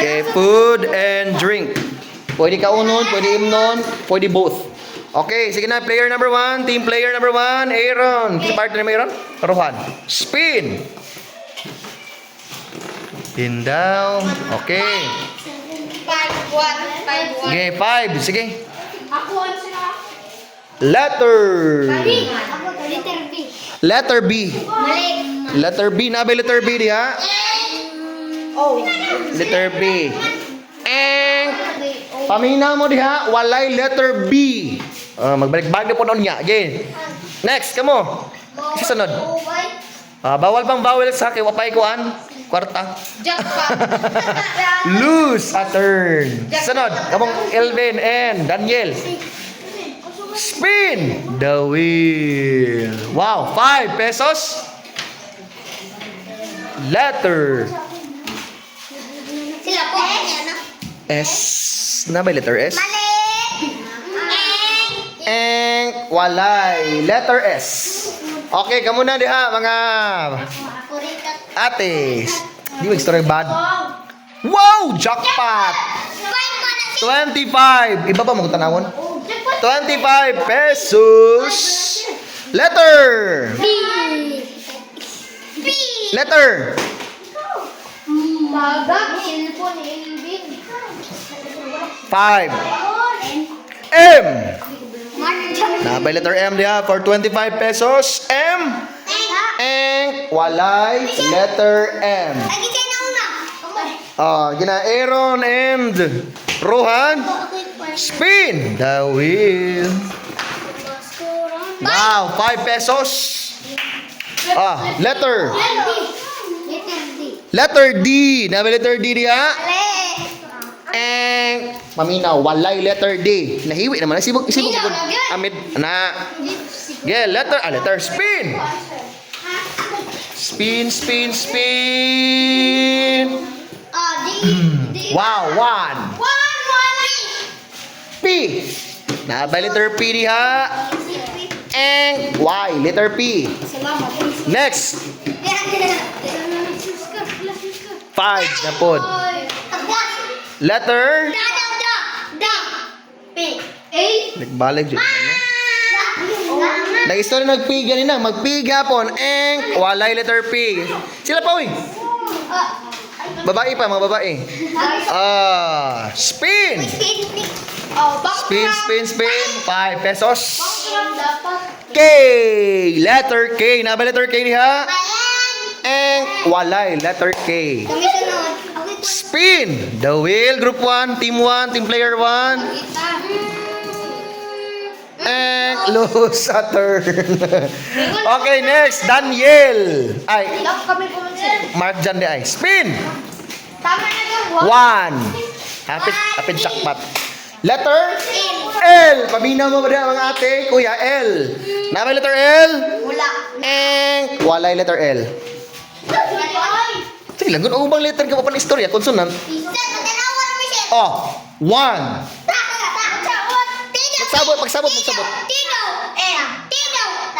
Okay, food and drink. Pwede kaunon, pwede imnon, pwede both. Okay, sige na. Player number 1. Team player number 1. Aaron. Kaya partner ni Aaron? Rohan. Spin. Pin down. Okay. 5-1. Okay, 5. Sige. Ako ano sila? Letter. Letter B. Letter B. Mali. Letter B. Nabe letter B diha. Oh. Letter B. Paminaw mo diha. Walay letter B. Magbalik-balik na po noon niya. Okay. Next, kamo. Susunod. Bawal bang bawal sa kay wapay kuan? Kwarta. Jackpot. Lose a turn. Sunod. Kamong Elvin and Daniel. Spin the wheel. Wow, 5 pesos. Letter Sila po. S. Na ba letter S? Mali. Walay. Letter S. Okay, kamo na diha mga ates. Di ba story bad? Wow, jackpot. 25. Iba pa mo tanawon? 25 pesos. Letter. B. Letter. Magag. Cellphone ni Elvin. 5. M. Nabay letter M diha for 25 pesos. M. Walay letter M. Lagi kayo na una. Gina Aaron and Rohan. Spin the wheel. Wow, 5 pesos. Letter. Letter D. Nabay letter D diha. Paminaw, walay letter D. Nahiwi naman. Sibog. Amid na. Yeah, letter spin. Spin. Wow, 1. P. Nabay letter P diha. Y, letter P. Next. 5 na pod. Letter. Nagbalik dyan. Nag-story nagpiga nina. Magpiga po. Walay letter P. Sila pa, uy. Babae pa, mga babae. Spin. Spin. 5 pesos. K. Letter K. Naba letter K niya. Walay letter K. Spin the wheel. Group 1, team 1, team player 1. Lose a turn. Okay, next. Daniel. Ay, Mark Jan di ay. Spin. Tama na 1. Hapit jackpot. Letter L. Paminaw mo ba diyan mga ate? Kuya L. Namay letter L? Wala. Walay letter L. Sige lang, kung ubang letter ka pa pa ng istorya, consonant. 1. Magsabot.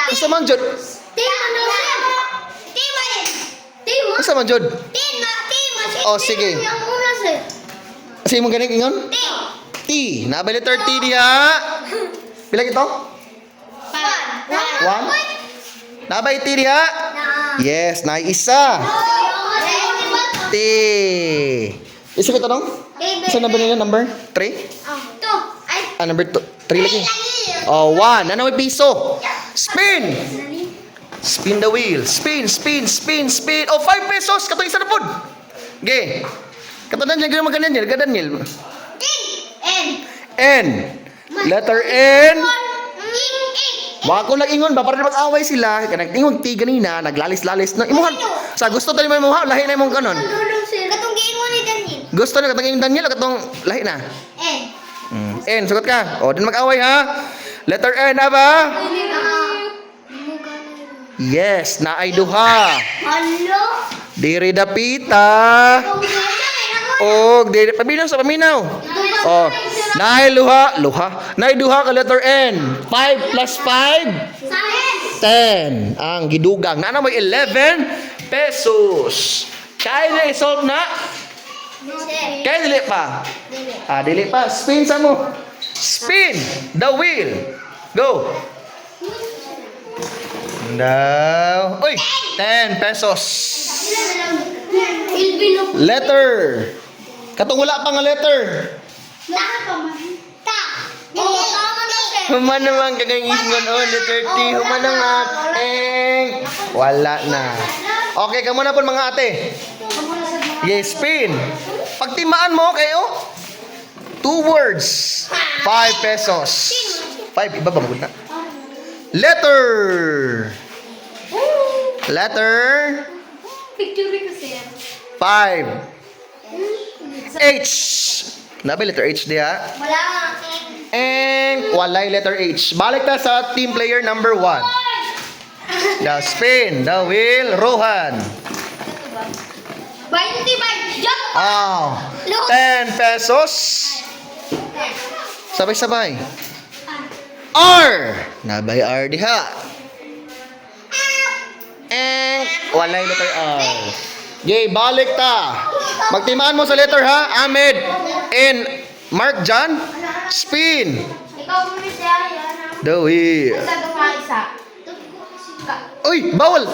Basta man, Jod. Basta man, Jod. Sige. Kasi mo ganit ingon? T. Nabay letter T diha. Pila ito? 1. Nabay T diha. Yes, na isa. T. Isa ko tanong? Isa na ba nila number? 3? Number 3 lagi. 1. Ano may piso? Spin. Spin the wheel. Spin. 5 pesos. Katong isa na po. Okay. Katong Daniel. Ganyan maganan niya. Daniel. N. Letter N. Wala ko nag-ingon ba? Para na mag-away sila. Nag-ingon ti ganina. Naglalis-lalis. Imuhan. Sa gusto tayo mo imuha. Lahi na imong kanon. Katong giingon ni Daniel. Gusto na katong yung Daniel o katong lahi na? N. Sugot ka. Din mag-away ha. Letter N na ba? Yes. Na ay duha. Hello? Diri dapita. Diri paminaw. Naay luha. Naay duha ka letter N. 5 plus 5? 10. Ang gidugang. Na may 11 pesos. Kaya na isolve na? Sir. Kaya dili pa. Dili. Dili pa. Spin sa mo. Spin the wheel. Go. Now. Uy, 10 pesos. Ilbilo. Letter. Katong wala pa nga letter. Ta. Ta. Oo, tama na, sir. Human naman kagangisngon. Oh, letter T. Human na nga. Wala na. Okay, kamo na po mga ate. Yes, spin. Pagtimaan mo kayo. 2 words. 5 pesos. 5. Iba ba na? Letter. Letter. Picture ko, sir. 5. H. Nabi letter H diha. Wala. Walay letter H. Balik ta sa team player number 1. The spin, the wheel, Rohan. 25. Jump. 10 pesos. Sabay-sabay. R. Nabay R diha. Walay letter R. Yay, balik ta. Magtimaan mo sa letter ha. Ahmed and Mark John. Spin. Ikaw muna siya. Yan. The wheel. Isa doon nga isa. Uy, bawal.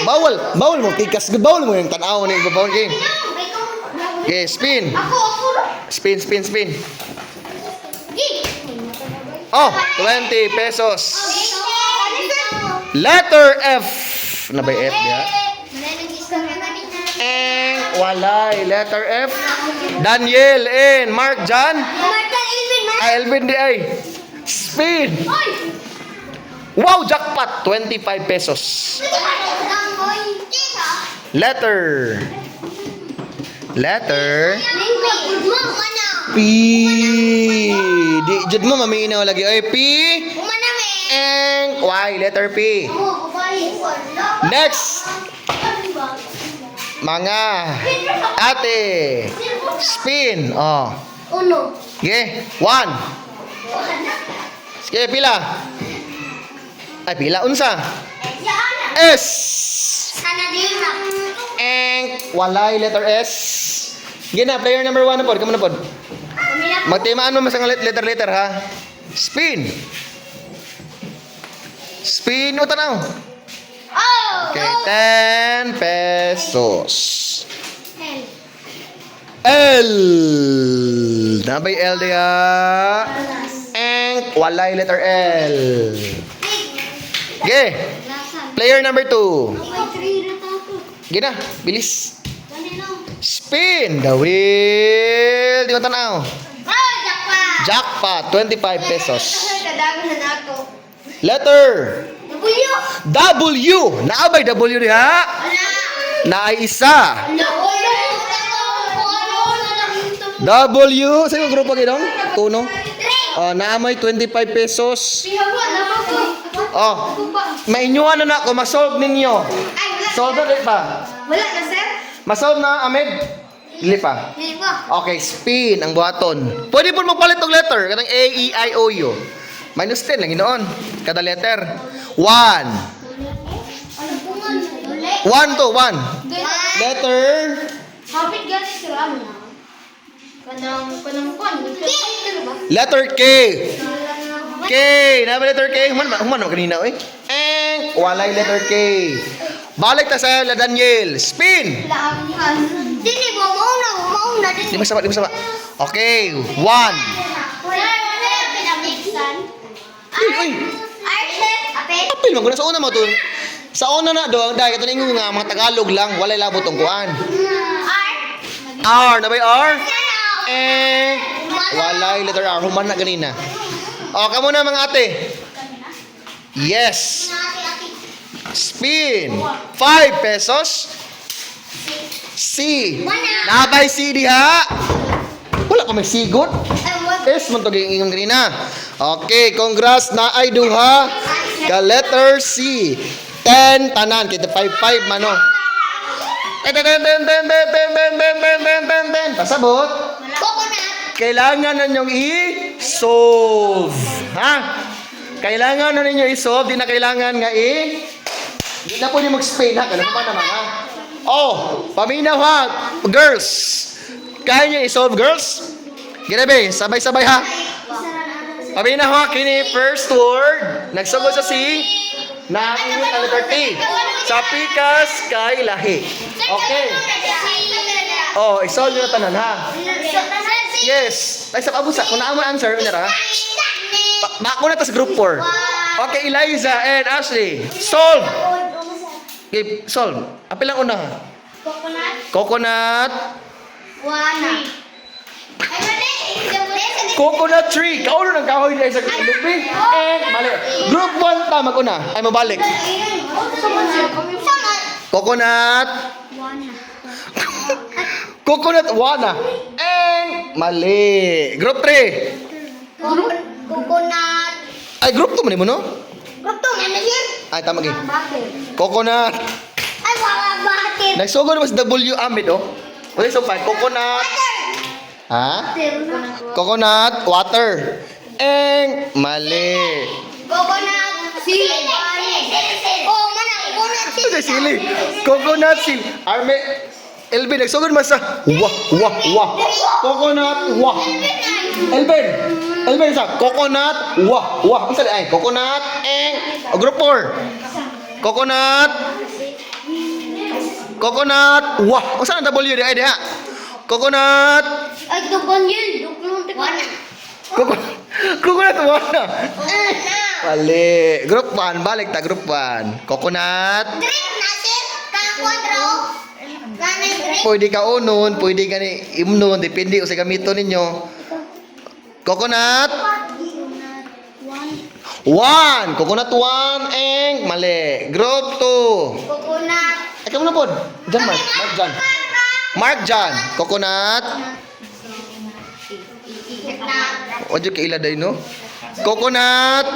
Bawal mo. Tikas, bawal mo yung tanaw ni bawal game. Okay, spin. Ako. Spin. Gi. Oh, 20 pesos. Letter F. Nabay F diha. Walay letter F. Daniel and Mark John. Elvin di ay. Spin. Wow, jackpot. 25 pesos. Letter. P. Di jud mo maminaw lagi. Ay, P. Y. Letter P. Next. Mga ate. Spin. Oh. Uno. Okay. 1. Sige, pila. Ay, pila. Unsa? S. Kanadina. Walay letter S. Gina, player number 1 na pod. Kamu na pod. Magtimaan mo masang letter ha. Spin. Spin o tanaw. Oh. Okay, 10 pesos. L. Nabay L diya. Walay letter L. Okay. Player number 2. Gina, bilis. Spin the wheel. Di ko tanaw. Jackpot, 25 pesos. Letter W. Naabay W diha. Naay isa. W. Sa'yo grupo gidong? Tuno. Oh, naamay 25 pesos. Oh, mainyuan na ako. Masolve ninyo. Solve na pa. Wala na, sir? Masolve na, Ahmed? Dili pa. Hindi po. Okay, spin ang buhaton. Pwede po magpalit ng letter. Katang A, E, I, O, U. Minus 10 lang ginoon. Kada letter. 1. 1 to 1. Letter. Kapit ganit sir, ano na? Kanang kwan. Letter K. K. Naba letter K. Human kanina, eh. Walay letter K. Balik ta sa Daniel. Spin. Dini mo, mauna. Di masama. Okay. 1. Wala pinamixan. Uy. Ape. Apil man ko na sa una mo to. Sa una na do, dahil kato ninyo nga mga Tagalog lang, walay labot tong kuan. R, na ba yung R? Walay letter R, human na ganina. O, kamo na mga ate. Yes. Spin. 5 pesos. C. Nabay C diha. Wala ko may sigot. S man to ingon ganina. Okay, congrats na ay duha. Ka letter C. 10 tanan kita 5 mano. Pasabot. Kailangan na ninyong i-solve. Ha? Kailangan na ninyo i-solve. Di na kailangan nga Di na po niyo mag-Spain ha. Kailangan pa naman ha. Oh, paminaw ha. Girls. Kaya niyo i-solve, girls? Ginabi, sabay-sabay ha. Paminawa kini first word. Nagsugod sa si na ingon ang letter T. Sa pikas kay lahi. Okay. Oh, i-solve nyo na tanan ha. Yes. Ay, sa pabusa. Kung naamon answer, unara. Bako na ta sa group 4. Okay, Eliza and Ashley. Solve. Okay, solve. Apil lang una ha. Coconut. Coconut tree. Kaulo ng kahoy niya sa lupi. And mali. Group 1 ta mag-una. Ay, mabalik. Coconut. Coconut wana. And mali. Group 3. Coconut. Ay, group 2 man mo no? Group 2, ano yun? Ay, tama gi. Coconut. Ay, wala bakit? Nagsugod mas W amid oh. Wala so pa coconut. Ha? Coconut water. And mali. Coconut. Sili. Oh, mana. Coconut Ito sa sili. Coconut sil. Arme. Elvin, nagsugod mas sa wah. Coconut wah. Elvin sa coconut wah. Ang sali ay coconut group 4. Coconut wah. Ang saan ang W di ay diha? Coconut. Ay, doon yun. Wana. Coconut wana. Mali. Group 1, balik ta group 1. Coconut. Drink natin. Kakwadro. Nanay drink. Pwede ka unon, pwede ka ni imnon, depende sa gamito ninyo. Coconut. 1. Coconut 1 mali. Group 2. Coconut. Ay, kamu na po. Diyan, Mark John. Coconut. Ojo ka ila day, no? Coconut.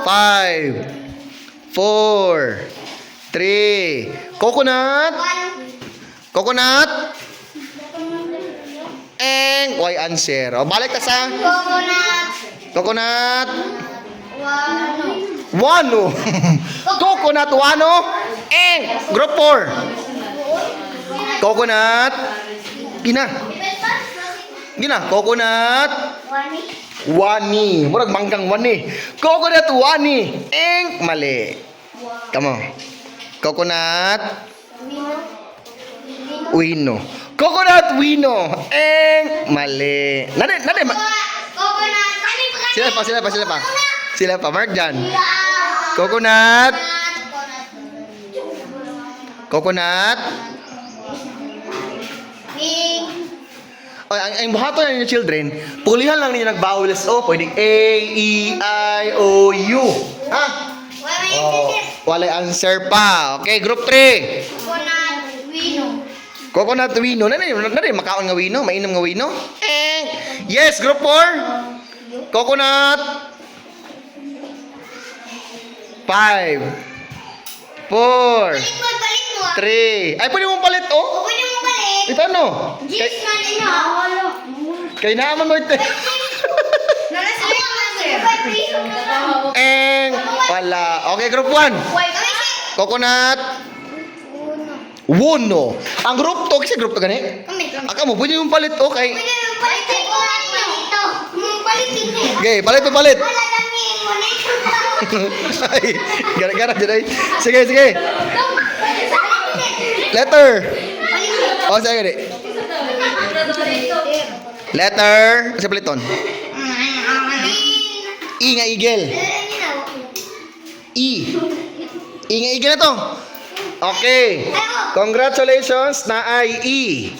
5. 4. 3. Coconut. Why answer? O, balik ka sa coconut. Wano. Coconut wano. Group 4. Coconut. Gina. Coconut. Wani. Murag manggang wani. Coconut wani. Mali. Come on. Coconut. Wino. Coconut wino. Mali. Nade. Sila pa. Mark dyan. Coconut. O, ang buhato na ninyo children, pulihan lang ninyo nag-vowels. O, pwedeng A, E, I, O, U. Ha? Oh, walay answer pa. Okay, group 3. Coconut wino. Nani makaon nga wino? Mainom nga wino? Yes, group 4. Coconut. 5. 4. 3. Ay, pwede mong palit, oh. Ito ano? Kay naaman mo ito. Wala. Okay, group 1. Coconut. Wuno. Ang group 2, kasi group 2 gani? Aka mo, pwede mong palit, okay. Okay, palit. Ay, gara-gara dyan ay. Sige. Letter. O, sige gani. Letter. Kasi paliton. E nga eagle. E nga eagle na to. Okay. Congratulations na ay E.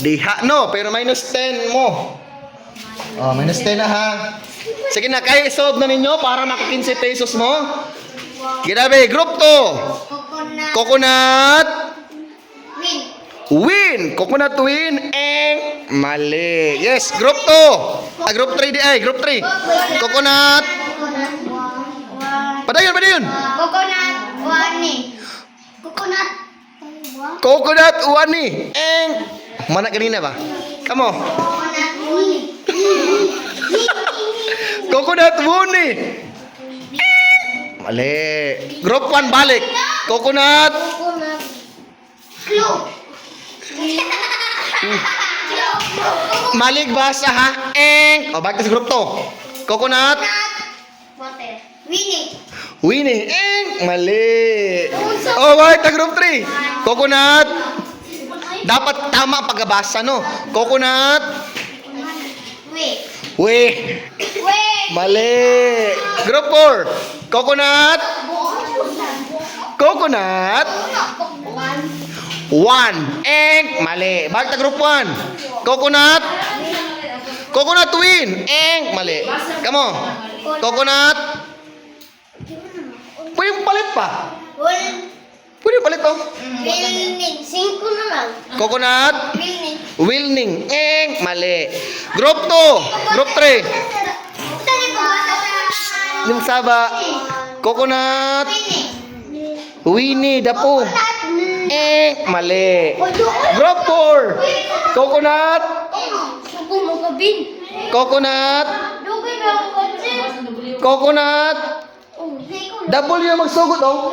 Diha no, pero minus 10 mo. Oh, minus 10 na ha. Sige na, kaya i-solve na ninyo para maka 15 pesos mo. Ginabi, group 2. Coconut. Win. Coconut win. Mali. Yes, group 2. Group 3 di ay, group 3. Coconut. Padayon. Coconut wani. Mana kanina ba? Kamo. Coconut wani. Mali. Group 1 balik. Coconut. Maligbasa ha. Eng. O, bakit sa group to? Coconut. Water. Winning. Winnie. Eng. Mali. Oh, bakit sa group 3? Coconut. Dapat tama ang pagbasa, no? Coconut. Wait. Weh. Wait. Mali. Group 4. Coconut. Coconut. 1. Eng. Mali. Bakit sa group 1? Coconut. Coconut win. Eng. Mali. Kamo. Coconut. Pwede mo palit pa. Pwede mo palit to. Winning. 5 na lang. Coconut. Winning. Wilning. Eng. Mali. Group 2. Group 3. Tali ko ba? Yung saba. Coconut. Winnie. Dapo. Eng. Mali. Group 4. Coconut. Suko mo ka, Bin. Coconut. Dugay ba ang kotse? Coconut. Double yung magsugot, oh.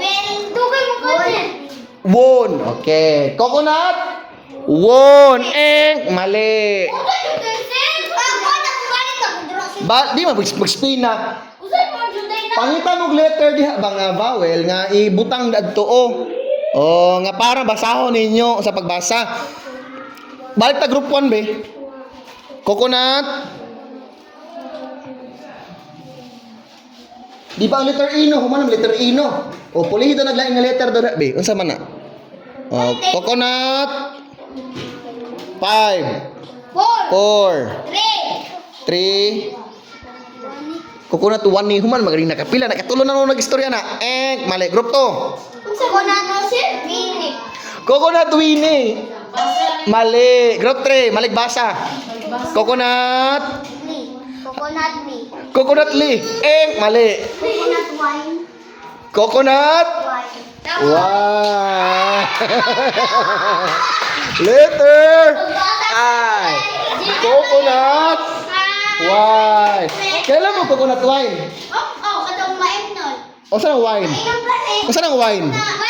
Dugay mo kotse. Won. Okay. Coconut. Won. Eng. Mali. Di mag-spin na. Pangita mo letter diha ba nga vowel nga ibutang dadto o. O nga para basahon ninyo sa pagbasa. Balik ta group 1 be. Coconut. Di ba ang letter E no? Human ang letter E no? O pulihin ito naglaing nga letter doon be. Unsa man na? O coconut. 5 4 3 Coconut 1 ni human magaling nakapila nakatulo na nung nag-istorya na. Mali group 2. Coconut Winnie. Mali. Group 3. Maligbasa. Coconut. Coconut me. Coconut Lee. Mali. Coconut wine. Coconut. Wine. Wow. Letter I. Coconut wine. Kailan mo coconut wine? Oh, katong main nun. O saan ang wine? Ilang pare. O saan ang wine? Wine